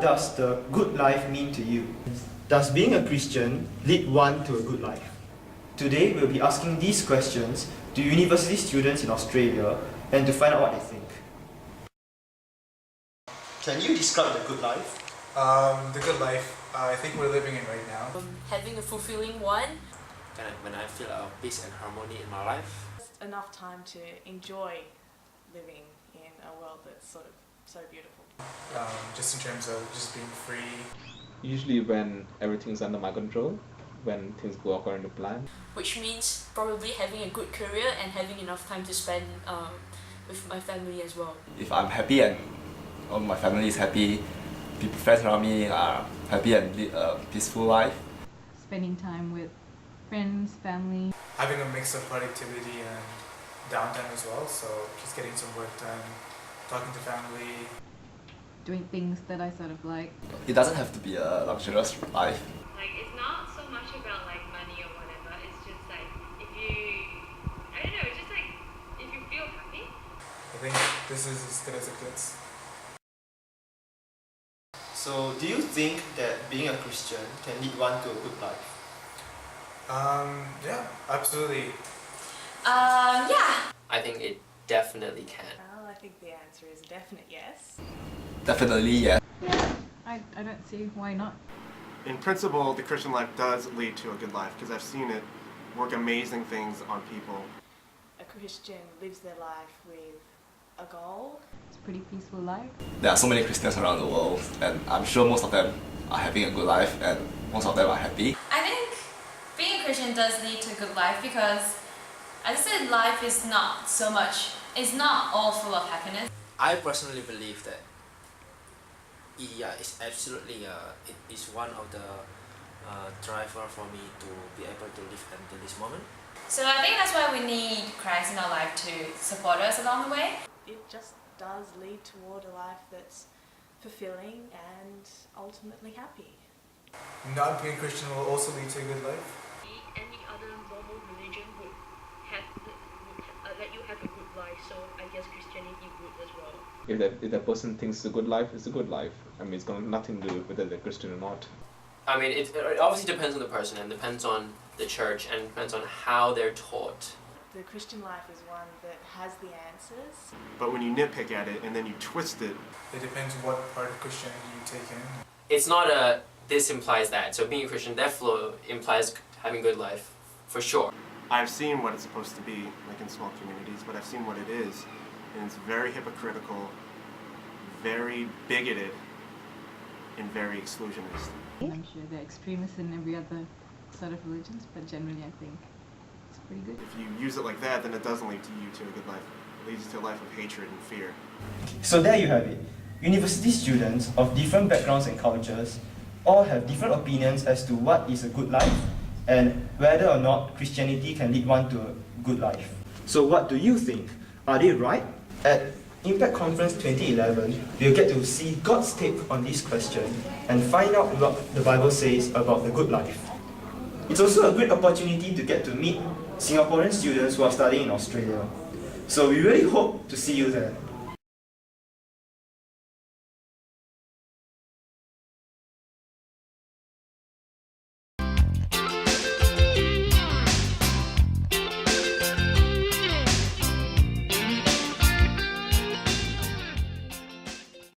what does the good life mean to you? Does being a Christian lead one to a good life? Today we'll be asking these questions to university students in Australia and to find out what they think. Can you describe the good life? The good life I think we're living in right now. Having a fulfilling one. When I feel peace and harmony in my life. Enough time to enjoy living in a world that's sort of so beautiful. Just in terms of just being free. Usually when everything's under my control, when things go according to plan. Which means probably having a good career and having enough time to spend with my family as well. If I'm happy and all my family is happy, people, friends around me are happy and lead a peaceful life. Spending time with friends, family. Having a mix of productivity and downtime as well, so just getting some work done, talking to family. Doing things that I sort of like. It doesn't have to be a luxurious life. Like, it's not so much about like money or whatever, it's just like if you, I don't know, it's just like if you feel happy. I think this is as good as it gets. So do you think that being a Christian can lead one to a good life? Yeah, absolutely. Yeah. I think it definitely can. Well, I think the answer is a definite yes. Definitely, yes. Yeah, I don't see why not. In principle, the Christian life does lead to a good life because I've seen it work amazing things on people. A Christian lives their life with a goal. It's a pretty peaceful life. There are so many Christians around the world, and I'm sure most of them are having a good life and most of them are happy. I think being a Christian does lead to a good life because, as I said, life is not so much, it's not all full of happiness. I personally believe that it's absolutely it is one of the driver for me to be able to live until this moment. So I think that's why we need Christ in our life to support us along the way. It just does lead toward a life that's fulfilling and ultimately happy. Not being Christian will also lead to a good life. Any other normal religion would let you have a good life, so I guess Christianity would as well. If that person thinks it's a good life, it's a good life. I mean, it's got nothing to do with whether they're Christian or not. I mean, it obviously depends on the person and depends on the church and depends on how they're taught. The Christian life is one that has the answers. But when you nitpick at it and then you twist it, It depends what part of Christianity you take in. It's not this implies that. So being a Christian therefore implies having a good life, for sure. I've seen what it's supposed to be, like in small communities, but I've seen what it is, and it's very hypocritical, very bigoted, and very exclusionist. I'm sure there are extremists in every other sort of religions, but generally I think it's pretty good. If you use it like that, then it doesn't lead to you to a good life. It leads to a life of hatred and fear. So there you have it. University students of different backgrounds and cultures all have different opinions as to what is a good life and whether or not Christianity can lead one to a good life. So what do you think? Are they right? At Impact Conference 2011, we'll get to see God's take on this question and find out what the Bible says about the good life. It's also a great opportunity to get to meet Singaporean students who are studying in Australia. So we really hope to see you there.